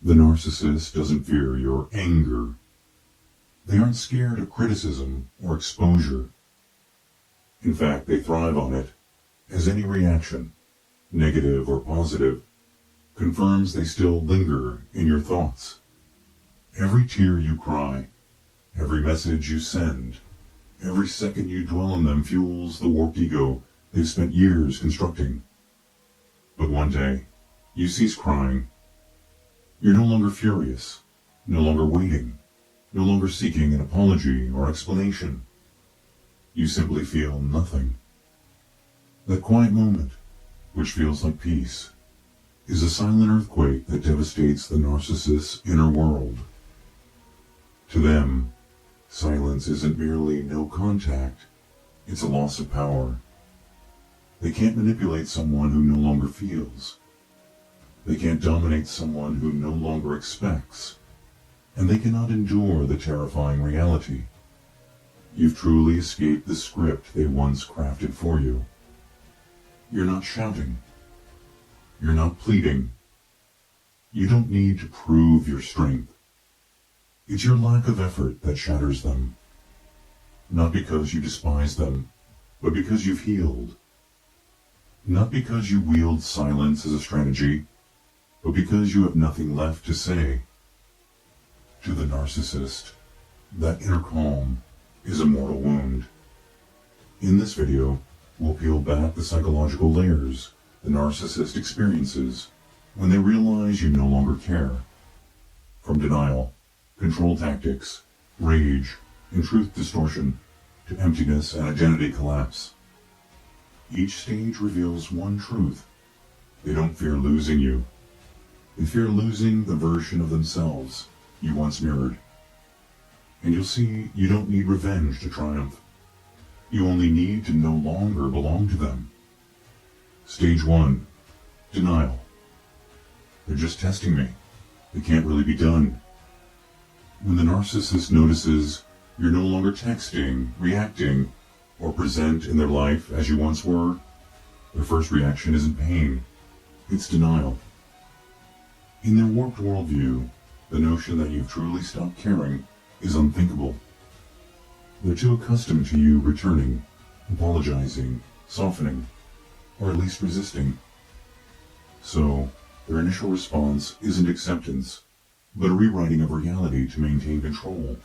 The narcissist doesn't fear your anger. They aren't scared of criticism or exposure. In fact, they thrive on it, as any reaction, negative or positive, confirms they still linger in your thoughts. Every tear you cry, every message you send, every second you dwell on them fuels the warped ego they've spent years constructing. But one day, you cease crying. You're no longer furious, no longer waiting, no longer seeking an apology or explanation. You simply feel nothing. That quiet moment, which feels like peace, is a silent earthquake that devastates the narcissist's inner world. To them, silence isn't merely no contact, it's a loss of power. They can't manipulate someone who no longer feels. They can't dominate someone who no longer expects. And they cannot endure the terrifying reality. You've truly escaped the script they once crafted for you. You're not shouting. You're not pleading. You don't need to prove your strength. It's your lack of effort that shatters them. Not because you despise them, but because you've healed. Not because you wield silence as a strategy, but because you have nothing left to say. To the narcissist, that inner calm is a mortal wound. In this video, we'll peel back the psychological layers the narcissist experiences when they realize you no longer care. From denial, control tactics, rage, and truth distortion, to emptiness and identity collapse. Each stage reveals one truth. They don't fear losing you. They fear losing the version of themselves you once mirrored. And you'll see you don't need revenge to triumph. You only need to no longer belong to them. Stage 1. Denial. They're just testing me. It can't really be done. When the narcissist notices you're no longer texting, reacting, or present in their life as you once were, their first reaction isn't pain, it's denial. In their warped worldview, the notion that you've truly stopped caring is unthinkable. They're too accustomed to you returning, apologizing, softening, or at least resisting. So, their initial response isn't acceptance, but a rewriting of reality to maintain control.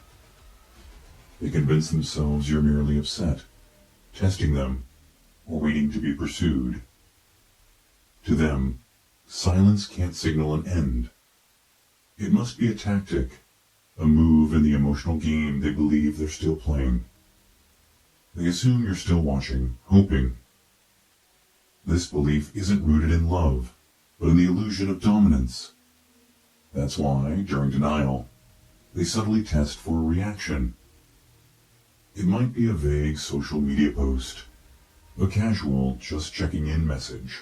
They convince themselves you're merely upset, testing them, or waiting to be pursued. To them, silence can't signal an end. It must be a tactic, a move in the emotional game they believe they're still playing. They assume you're still watching, hoping. This belief isn't rooted in love, but in the illusion of dominance. That's why, during denial, they subtly test for a reaction. It might be a vague social media post, a casual just checking in message,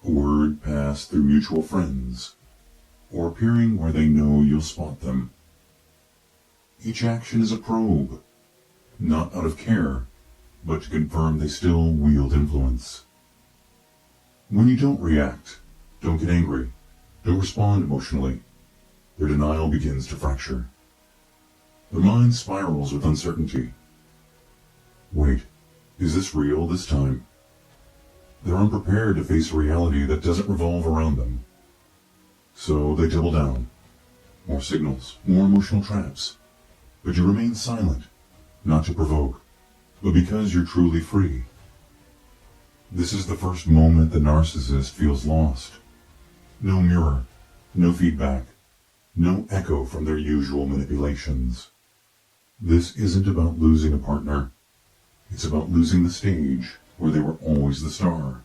a word passed through mutual friends, or appearing where they know you'll spot them. Each action is a probe, not out of care, but to confirm they still wield influence. When you don't react, don't get angry, don't respond emotionally, their denial begins to fracture. Their mind spirals with uncertainty. Wait, is this real this time? They're unprepared to face a reality that doesn't revolve around them. So they double down. More signals, more emotional traps. But you remain silent, not to provoke, but because you're truly free. This is the first moment the narcissist feels lost. No mirror, no feedback, no echo from their usual manipulations. This isn't about losing a partner. It's about losing the stage where they were always the star,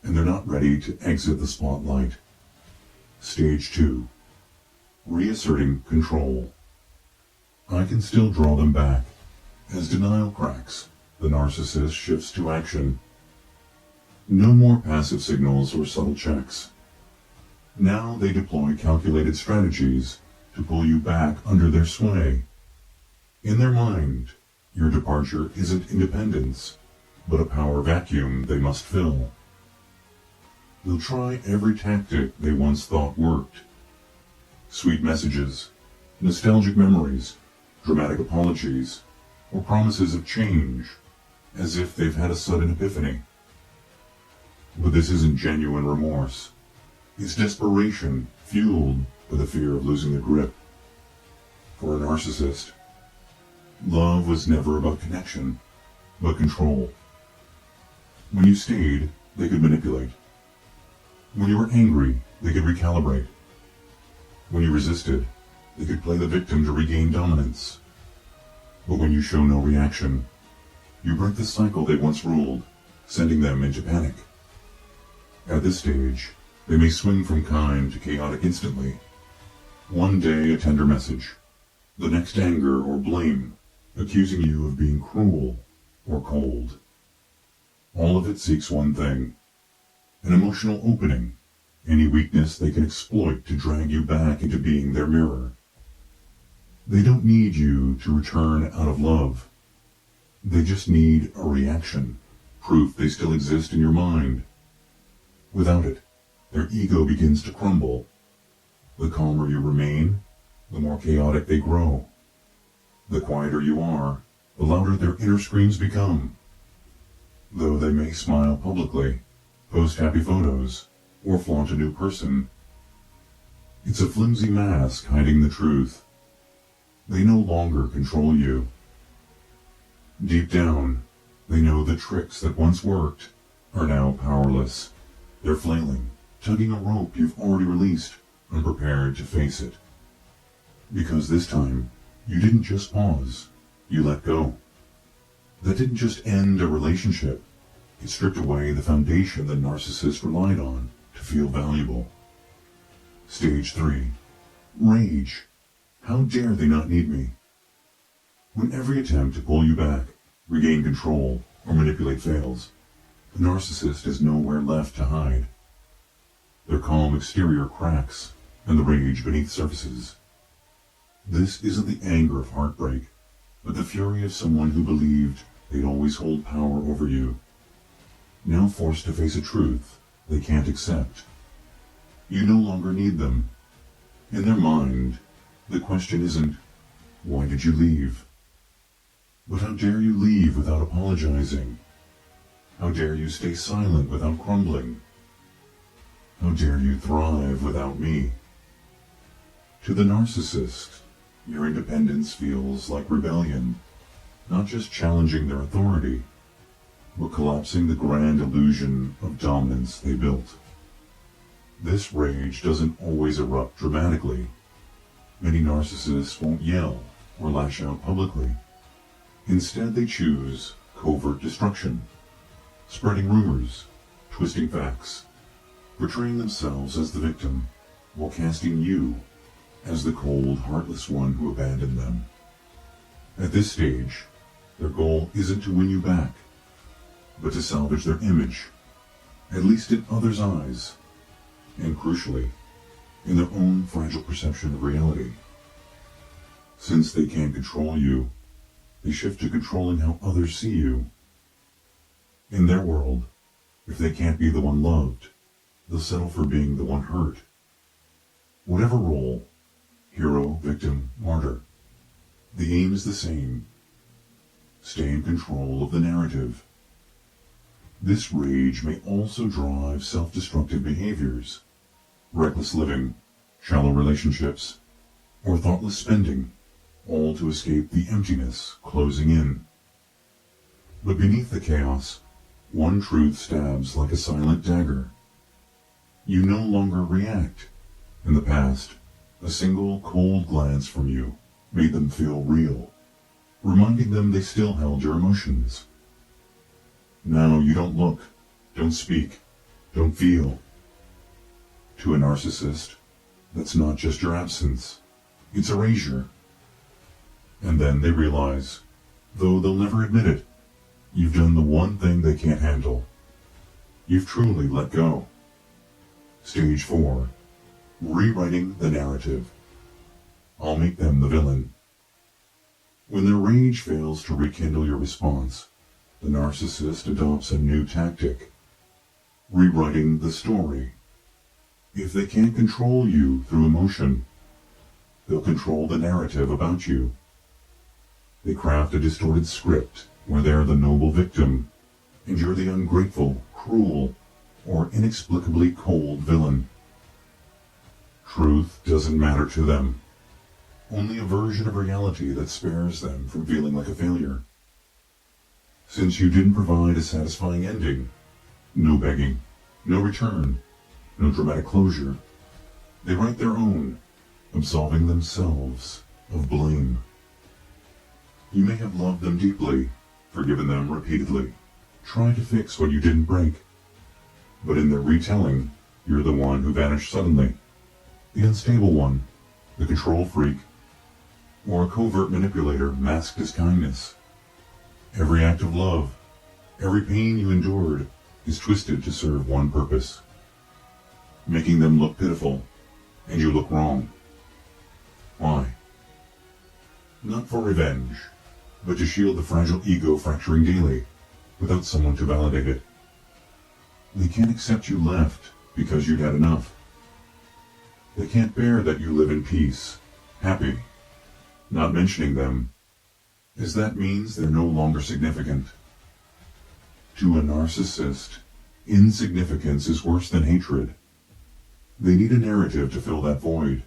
and they're not ready to exit the spotlight. Stage 2. Reasserting control. I can still draw them back. As denial cracks, the narcissist shifts to action. No more passive signals or subtle checks. Now they deploy calculated strategies to pull you back under their sway. In their mind, your departure isn't independence, but a power vacuum they must fill. They'll try every tactic they once thought worked. Sweet messages, nostalgic memories, dramatic apologies, or promises of change, as if they've had a sudden epiphany. But this isn't genuine remorse. It's desperation fueled by the fear of losing the grip. For a narcissist, love was never about connection, but control. When you stayed, they could manipulate. When you were angry, they could recalibrate. When you resisted, they could play the victim to regain dominance. But when you show no reaction, you break the cycle they once ruled, sending them into panic. At this stage, they may swing from kind to chaotic instantly. One day a tender message, the next anger or blame, accusing you of being cruel or cold. All of it seeks one thing, an emotional opening, any weakness they can exploit to drag you back into being their mirror. They don't need you to return out of love. They just need a reaction, proof they still exist in your mind. Without it, their ego begins to crumble. The calmer you remain, the more chaotic they grow. The quieter you are, the louder their inner screams become. Though they may smile publicly, post happy photos, or flaunt a new person, it's a flimsy mask hiding the truth. They no longer control you. Deep down, they know the tricks that once worked are now powerless. They're flailing, tugging a rope you've already released, unprepared to face it. Because this time, you didn't just pause, you let go. That didn't just end a relationship. It stripped away the foundation the narcissist relied on to feel valuable. Stage 3. Rage. How dare they not need me? When every attempt to pull you back, regain control, or manipulate fails, the narcissist has nowhere left to hide. Their calm exterior cracks, and the rage beneath surfaces. This isn't the anger of heartbreak, but the fury of someone who believed they'd always hold power over you. Now forced to face a truth they can't accept. You no longer need them. In their mind, the question isn't, why did you leave? But how dare you leave without apologizing? How dare you stay silent without crumbling? How dare you thrive without me? To the narcissist, your independence feels like rebellion, not just challenging their authority, but collapsing the grand illusion of dominance they built. This rage doesn't always erupt dramatically. Many narcissists won't yell or lash out publicly. Instead, they choose covert destruction, spreading rumors, twisting facts, portraying themselves as the victim, while casting you as the cold, heartless one who abandoned them. At this stage, their goal isn't to win you back, but to salvage their image, at least in others' eyes, and crucially, in their own fragile perception of reality. Since they can't control you, they shift to controlling how others see you. In their world, if they can't be the one loved, they'll settle for being the one hurt. Whatever role, hero, victim, martyr, the aim is the same. Stay in control of the narrative. This rage may also drive self-destructive behaviors, reckless living, shallow relationships, or thoughtless spending, all to escape the emptiness closing in. But beneath the chaos, one truth stabs like a silent dagger. You no longer react. In the past, a single cold glance from you made them feel real, reminding them they still held your emotions. Now you don't look, don't speak, don't feel. To a narcissist, that's not just your absence, it's erasure. And then they realize, though they'll never admit it, you've done the one thing they can't handle. You've truly let go. Stage 4. Rewriting the narrative. I'll make them the villain. When their rage fails to rekindle your response, the narcissist adopts a new tactic. Rewriting the story. If they can't control you through emotion, they'll control the narrative about you. They craft a distorted script where they're the noble victim, and you're the ungrateful, cruel, or inexplicably cold villain. Truth doesn't matter to them. Only a version of reality that spares them from feeling like a failure. Since you didn't provide a satisfying ending, no begging, no return, no dramatic closure, they write their own, absolving themselves of blame. You may have loved them deeply, forgiven them repeatedly, tried to fix what you didn't break. But in their retelling, you're the one who vanished suddenly, the unstable one, the control freak, or a covert manipulator masked as kindness. Every act of love, every pain you endured, is twisted to serve one purpose: making them look pitiful, and you look wrong. Why? Not for revenge, but to shield the fragile ego fracturing daily, without someone to validate it. They can't accept you left because you'd had enough. They can't bear that you live in peace, happy. Not mentioning them, as that means they're no longer significant. To a narcissist, insignificance is worse than hatred. They need a narrative to fill that void.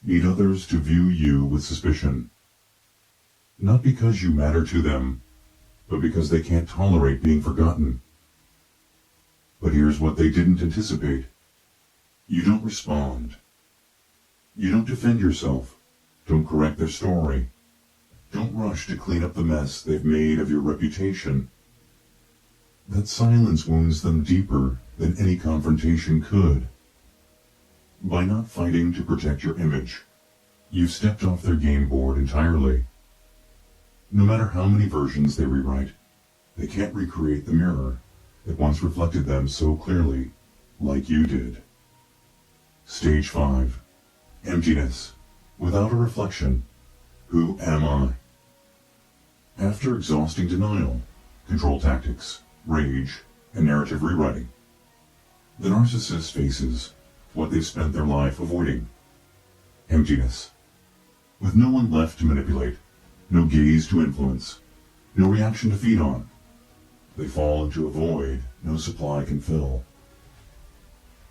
Need others to view you with suspicion. Not because you matter to them, but because they can't tolerate being forgotten. But here's what they didn't anticipate. You don't respond. You don't defend yourself. Don't correct their story. Don't rush to clean up the mess they've made of your reputation. That silence wounds them deeper than any confrontation could. By not fighting to protect your image, you've stepped off their game board entirely. No matter how many versions they rewrite, they can't recreate the mirror that once reflected them so clearly, like you did. Stage 5. Emptiness. Without a reflection. Who am I? After exhausting denial, control tactics, rage, and narrative rewriting, the narcissist faces what they've spent their life avoiding. Emptiness. With no one left to manipulate, no gaze to influence, no reaction to feed on, they fall into a void no supply can fill.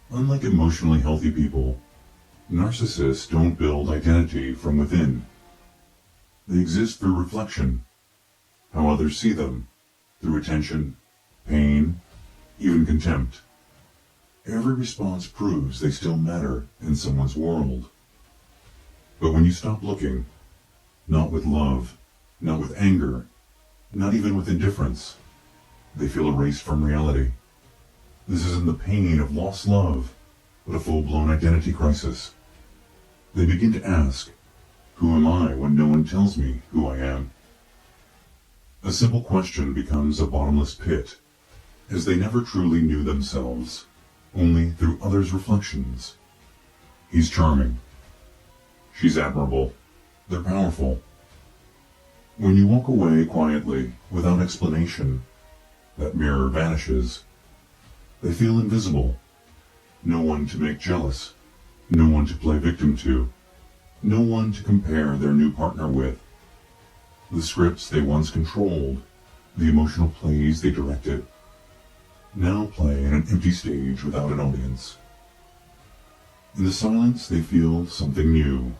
Unlike emotionally healthy people, narcissists don't build identity from within. They exist through reflection, how others see them, through attention, pain, even contempt. Every response proves they still matter in someone's world. But when you stop looking, not with love, not with anger, not even with indifference, they feel erased from reality. This isn't the pain of lost love, but a full-blown identity crisis. They begin to ask, who am I when no one tells me who I am? A simple question becomes a bottomless pit, as they never truly knew themselves, only through others' reflections. He's charming. She's admirable. They're powerful. When you walk away quietly, without explanation, that mirror vanishes. They feel invisible. No one to make jealous. No one to play victim to. No one to compare their new partner with. The scripts they once controlled, the emotional plays they directed, now play in an empty stage without an audience. In the silence they feel something new,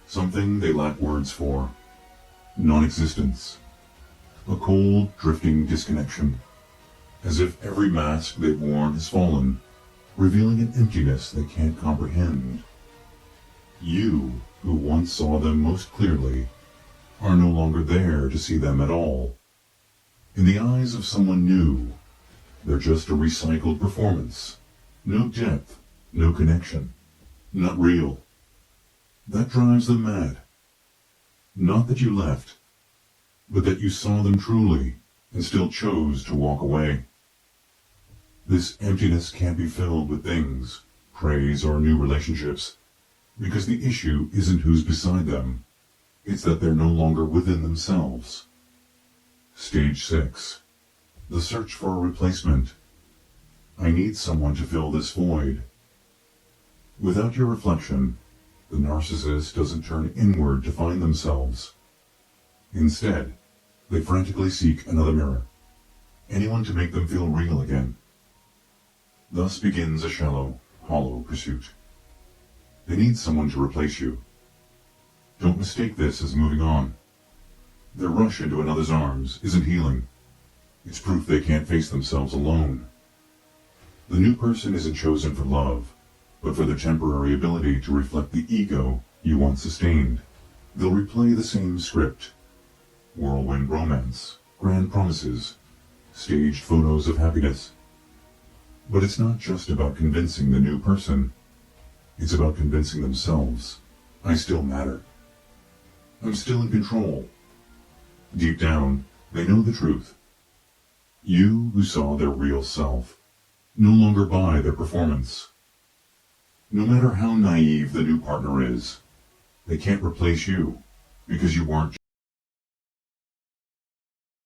something they lack words for, non-existence, a cold, drifting disconnection, as if every mask they've worn has fallen, revealing an emptiness they can't comprehend. You, who once saw them most clearly, are no longer there to see them at all. In the eyes of someone new, they're just a recycled performance. No depth, no connection, not real. That drives them mad. Not that you left, but that you saw them truly and still chose to walk away. This emptiness can't be filled with things, praise, or new relationships, because the issue isn't who's beside them. It's that they're no longer within themselves. Stage 6. The search for a replacement. I need someone to fill this void. Without your reflection, The narcissist doesn't turn inward to find themselves. Instead, they frantically seek another mirror, anyone to make them feel real again. Thus begins a shallow, hollow pursuit. They need someone to replace you. Don't mistake this as moving on. Their rush into another's arms isn't healing. It's proof they can't face themselves alone. The new person isn't chosen for love, but for their temporary ability to reflect the ego you once sustained. They'll replay the same script. Whirlwind romance, grand promises, staged photos of happiness. But it's not just about convincing the new person. It's about convincing themselves. I still matter. I'm still in control. Deep down, they know the truth. You who saw their real self no longer buy their performance. No matter how naive the new partner is, they can't replace you because you weren't